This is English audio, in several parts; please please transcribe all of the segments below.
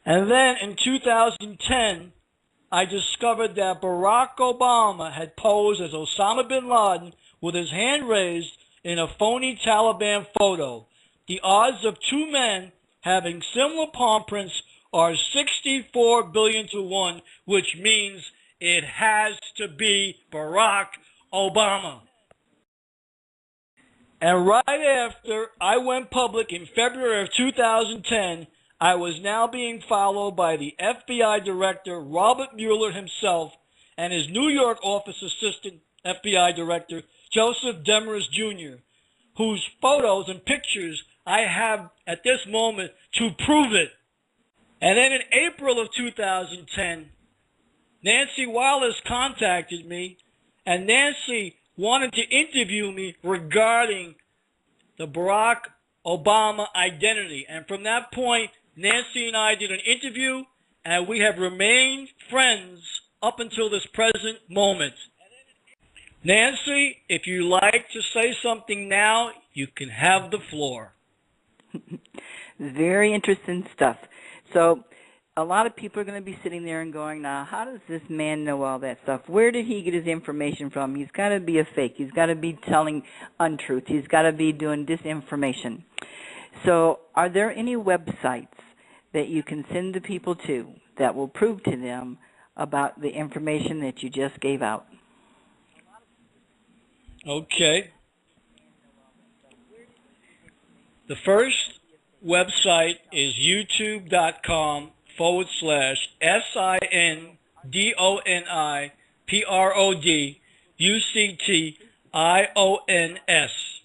And then in 2010, I discovered that Barack Obama had posed as Osama bin Laden with his hand raised in a phony Taliban photo. The odds of two men having similar palm prints are 64 billion to 1, which means it has to be Barack Obama. And right after I went public in February of 2010, I was now being followed by the FBI Director Robert Mueller himself and his New York office assistant FBI Director Joseph Demers Jr., whose photos and pictures I have at this moment to prove it. And then in April of 2010, Nancy Wallace contacted me, and Nancy wanted to interview me regarding the Barack Obama identity. And from that point, Nancy and I did an interview, and we have remained friends up until this present moment. Nancy, if you like to say something now, you can have the floor. Very interesting stuff. So a lot of people are going to be sitting there and going, now, how does this man know all that stuff? Where did he get his information from? He's got to be a fake. He's got to be telling untruth. He's got to be doing disinformation. So are there any websites that you can send the people to that will prove to them about the information that you just gave out? Okay. The first website is youtube.com/SINDONIPRODUCTIONS.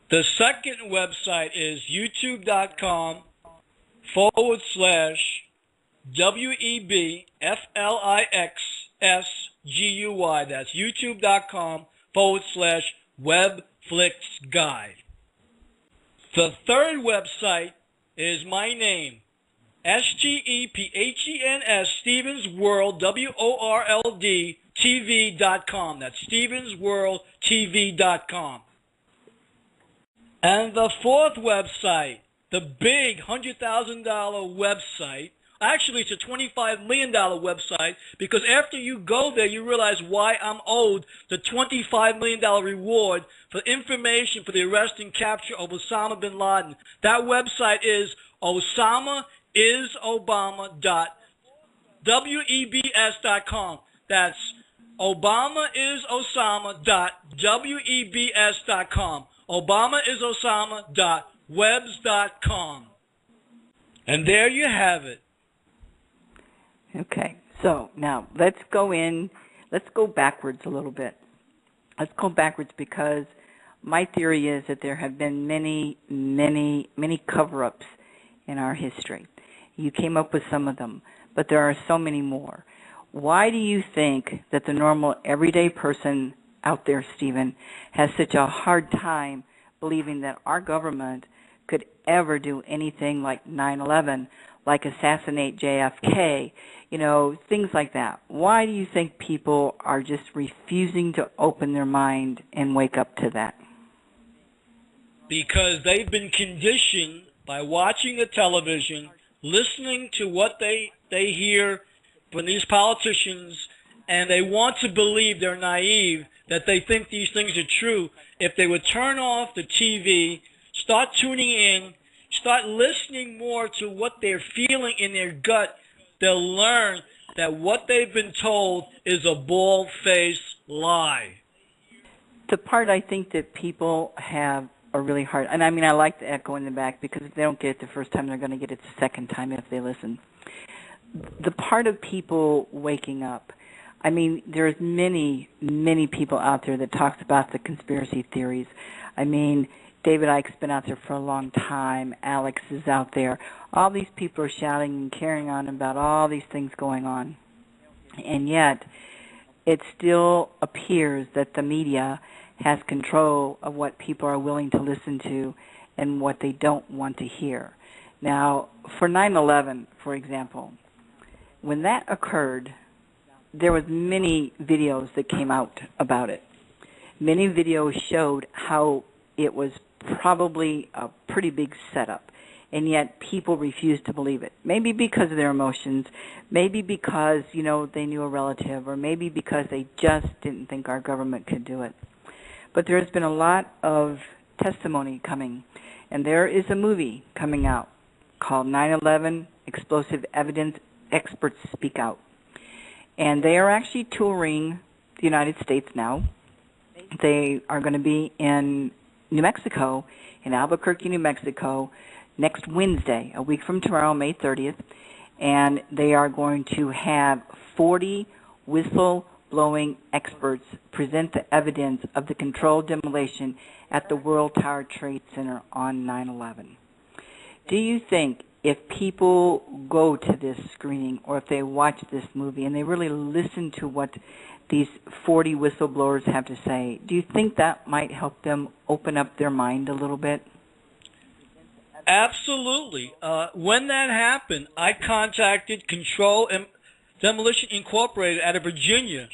The second website is youtube.com/WEBFLIXSGUY. That's youtube.com/WebFlixGuy. The third website is my name, STEPHENS, Stevens World, WORLD, TV.com. That's StevensWorldTV.com. And the fourth website, the big $100,000 website, actually it's a $25 million website, because after you go there, you realize why I'm owed the $25 million reward for information for the arrest and capture of Osama bin Laden. That website is OsamaIsObama.webs.com. That's ObamaIsOsama.webs.com. ObamaIsOsama.webs.com. And there you have it. Okay, so now let's go backwards a little bit. Let's go backwards because my theory is that there have been many, many, many cover-ups in our history. You came up with some of them, but there are so many more. Why do you think that the normal everyday person out there, Stephen, has such a hard time believing that our government could ever do anything like 9/11, like assassinate JFK, things like that? Why do you think people are just refusing to open their mind and wake up to that? Because they've been conditioned by watching the television, listening to what they hear from these politicians, and they want to believe, they're naive, that they think these things are true. If they would turn off the TV, start tuning in, start listening more to what they're feeling in their gut, they'll learn that what they've been told is a bald-faced lie. The part I think that people have a really hard, and I mean I like the echo in the back because if they don't get it the first time, they're going to get it the second time if they listen. The part of people waking up, I mean, there's many, many people out there that talks about the conspiracy theories. I mean, David Icke's been out there for a long time. Alex is out there. All these people are shouting and carrying on about all these things going on. And yet, it still appears that the media has control of what people are willing to listen to and what they don't want to hear. Now, for 9/11, for example, when that occurred, there was many videos that came out about it. Many videos showed how it was probably a pretty big setup. and yet people refuse to believe it. Maybe because of their emotions, maybe because, they knew a relative, or maybe because they just didn't think our government could do it. But there's been a lot of testimony coming, and there is a movie coming out called 9/11 Explosive Evidence Experts Speak Out. And they are actually touring the United States now. They are going to be in New Mexico, in Albuquerque, New Mexico, next Wednesday, a week from tomorrow, May 30th. And they are going to have 40 whistle-blowing experts present the evidence of the controlled demolition at the World Tower Trade Center on 9/11. Do you think if people go to this screening, or if they watch this movie and they really listen to what these 40 whistleblowers have to say, do you think that might help them open up their mind a little bit? Absolutely. When that happened, I contacted Control Demolition Incorporated out of Virginia,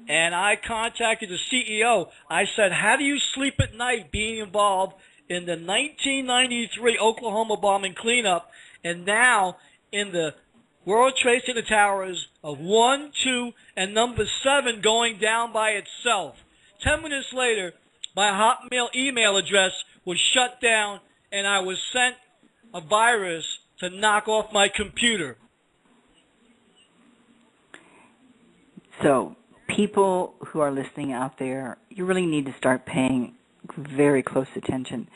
and I contacted the CEO. I said, how do you sleep at night being involved in the 1993 Oklahoma bombing cleanup, and now in the World Trade Center towers of 1, 2, and number 7 going down by itself? 10 minutes later, my Hotmail email address was shut down, and I was sent a virus to knock off my computer. So, people who are listening out there, you really need to start paying very close attention.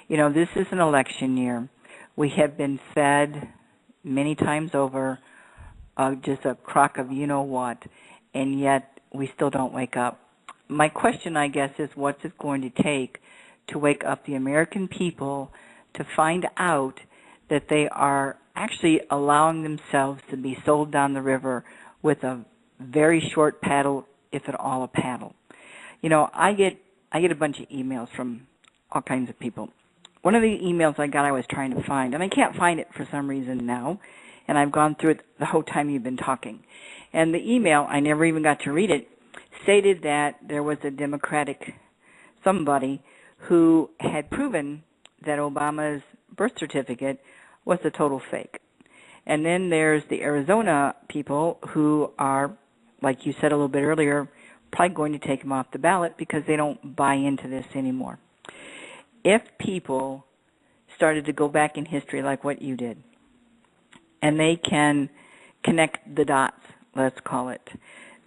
This is an election year. We have been fed many times over just a crock of you-know-what, and yet we still don't wake up. My question, I guess, is what's it going to take to wake up the American people to find out that they are actually allowing themselves to be sold down the river with a very short paddle, if at all a paddle. I get a bunch of emails from all kinds of people. One of the emails I got I was trying to find, and I can't find it for some reason now, and I've gone through it the whole time you've been talking. And the email, I never even got to read it, stated that there was a Democratic somebody who had proven that Obama's birth certificate was a total fake. And then there's the Arizona people who are, like you said a little bit earlier, probably going to take him off the ballot because they don't buy into this anymore. If people started to go back in history like what you did, and they can connect the dots, let's call it,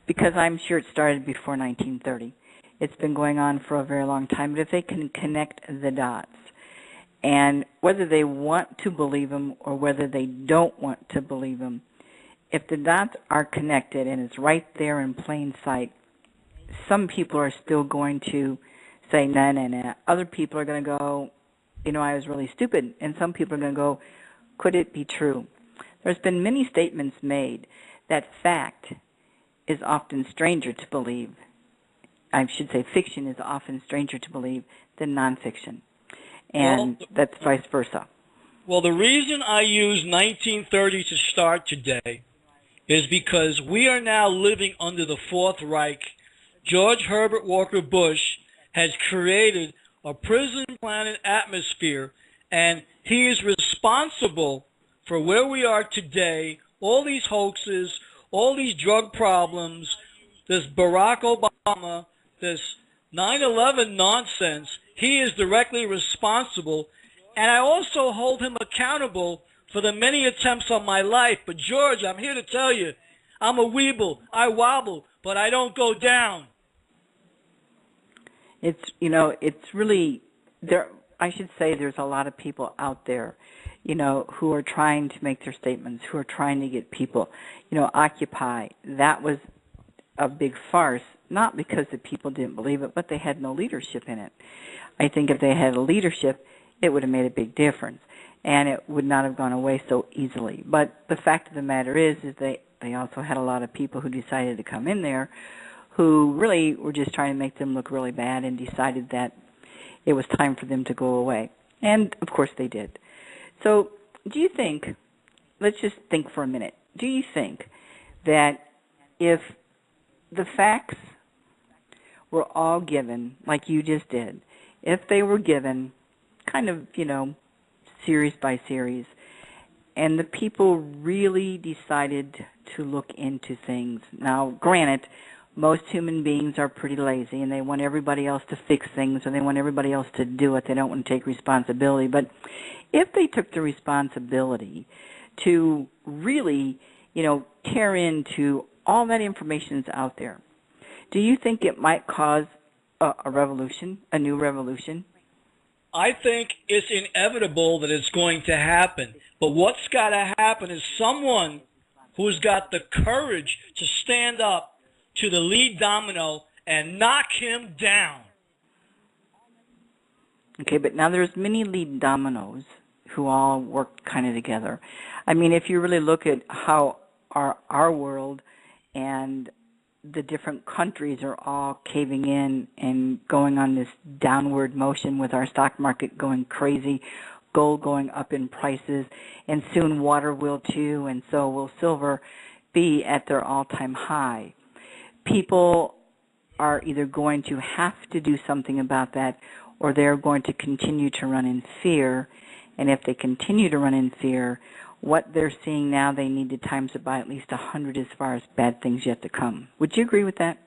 because I'm sure it started before 1930. It's been going on for a very long time, but if they can connect the dots, and whether they want to believe them or whether they don't want to believe them, if the dots are connected and it's right there in plain sight, some people are still going to say, nah. Other people are going to go, I was really stupid. And some people are going to go, could it be true? There's been many statements made that fact is often stranger to believe. I should say fiction is often stranger to believe than nonfiction. And that's vice versa. Well, the reason I use 1930 to start today is because we are now living under the Fourth Reich. George Herbert Walker Bush has created a prison planet atmosphere, and he is responsible for where we are today, all these hoaxes, all these drug problems, this Barack Obama, this 9/11 nonsense. He is directly responsible, and I also hold him accountable for the many attempts on my life. But George, I'm here to tell you, I'm a weeble. I wobble, but I don't go down. It's really there. I should say there's a lot of people out there, who are trying to make their statements, who are trying to get people, Occupy. That was a big farce, not because the people didn't believe it, but they had no leadership in it. I think if they had a leadership, it would have made a big difference, and it would not have gone away so easily. But the fact of the matter is they also had a lot of people who decided to come in there who really were just trying to make them look really bad and decided that it was time for them to go away. And, of course, they did. So do you think, let's just think for a minute, do you think that if the facts were all given, like you just did, if they were given kind of, series by series. And the people really decided to look into things. Now, granted, most human beings are pretty lazy, and they want everybody else to fix things, or they want everybody else to do it. They don't want to take responsibility. But if they took the responsibility to really, tear into all that information that's out there, do you think it might cause a revolution, a new revolution? I think it's inevitable that it's going to happen. But what's got to happen is someone who's got the courage to stand up to the lead domino and knock him down. Okay, but now there's many lead dominoes who all work kind of together. I mean, if you really look at how our world and the different countries are all caving in and going on this downward motion with our stock market going crazy, gold going up in prices, and soon water will too, and so will silver be at their all-time high. People are either going to have to do something about that, or they're going to continue to run in fear. And if they continue to run in fear, what they're seeing now, they need to times it by at least 100 as far as bad things yet to come. Would you agree with that?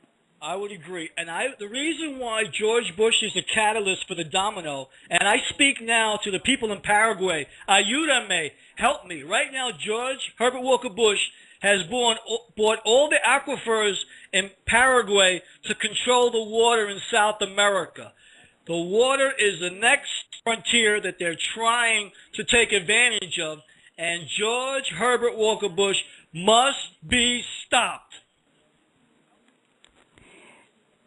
I would agree. And the reason why George Bush is the catalyst for the domino, and I speak now to the people in Paraguay, ayúdame, help me. Right now, George Herbert Walker Bush has bought all the aquifers in Paraguay to control the water in South America. The water is the next frontier that they're trying to take advantage of, and George Herbert Walker Bush must be stopped.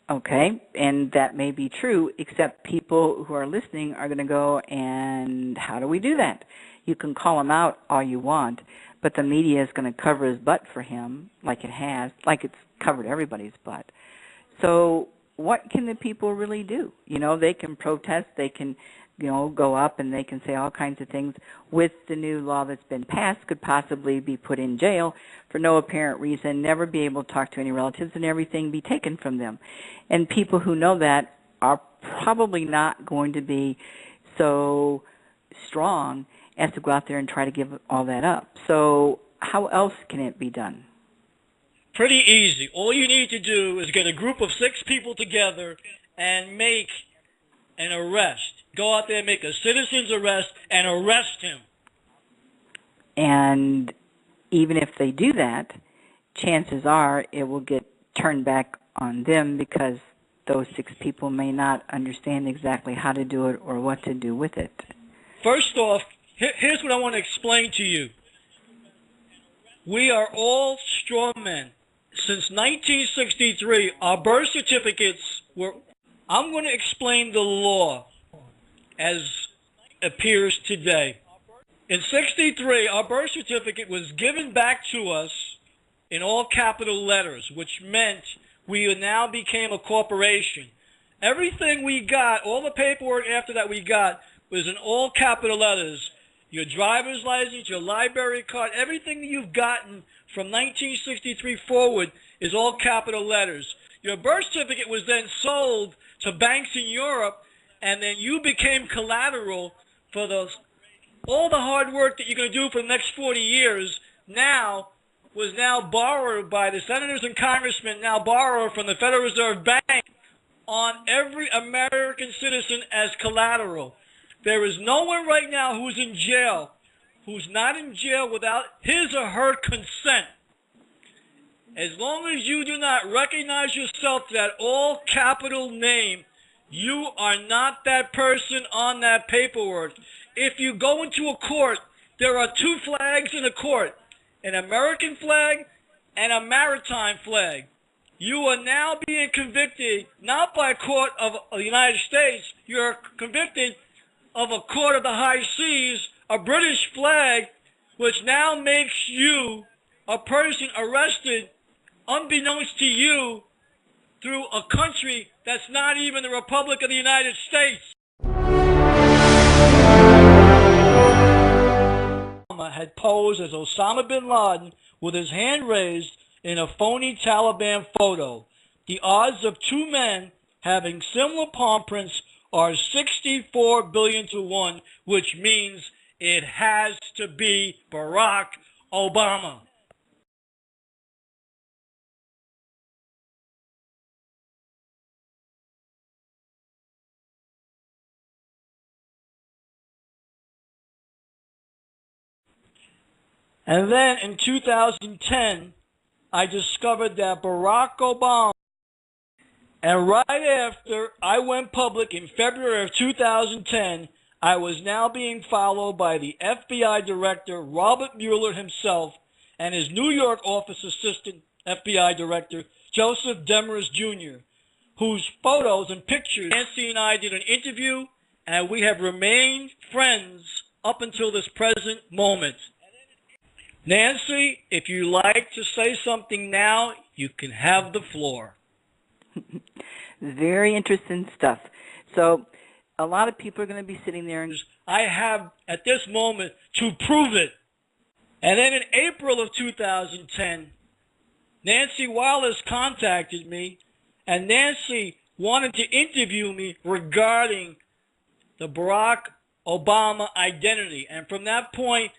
Okay, and that may be true, except people who are listening are going to go, and how do we do that? You can call him out all you want, but the media is going to cover his butt for him like it has, like it's covered everybody's butt. So what can the people really do? They can protest, they can go up, and they can say all kinds of things. With the new law that's been passed, could possibly be put in jail for no apparent reason, never be able to talk to any relatives, and everything be taken from them. And people who know that are probably not going to be so strong as to go out there and try to give all that up. So how else can it be done? Pretty easy. All you need to do is get a group of 6 people together and make an arrest. Go out there and make a citizen's arrest and arrest him. And even if they do that, chances are it will get turned back on them because those 6 people may not understand exactly how to do it or what to do with it. First off, here's what I want to explain to you. We are all straw men. Since 1963, our birth certificates were... I'm going to explain the law as appears today. In 63, our birth certificate was given back to us in all capital letters, which meant we now became a corporation. Everything we got, all the paperwork after that we got, was in all capital letters. Your driver's license, your library card, everything that you've gotten from 1963 forward is all capital letters. Your birth certificate was then sold to banks in Europe, and then you became collateral for all the hard work that you're going to do for the next 40 years was now borrowed by the senators and congressmen, now borrowed from the Federal Reserve Bank on every American citizen as collateral. There is no one right now who's in jail, who's not in jail without his or her consent. As long as you do not recognize yourself to that all capital name, you are not that person on that paperwork. If you go into a court, there are 2 flags in a court, an American flag and a maritime flag. You are now being convicted not by a court of the United States, you're convicted of a court of the high seas, a British flag, which now makes you a person arrested unbeknownst to you through a country that's not even the Republic of the United States. Obama had posed as Osama bin Laden with his hand raised in a phony Taliban photo. The odds of 2 men having similar palm prints are 64 billion to 1, which means It has to be Barack Obama. And then in 2010, I discovered that Barack Obama, and right after I went public in February of 2010, I was now being followed by the FBI director, Robert Mueller himself, and his New York office assistant, FBI director, Joseph Demers Jr., whose photos and pictures Nancy and I did an interview, and we have remained friends up until this present moment. Nancy, if you like to say something now, you can have the floor. Very interesting stuff. So a lot of people are going to be sitting there and I have, at this moment, to prove it. And then in April of 2010, Nancy Wallace contacted me, and Nancy wanted to interview me regarding the Barack Obama identity. And from that point,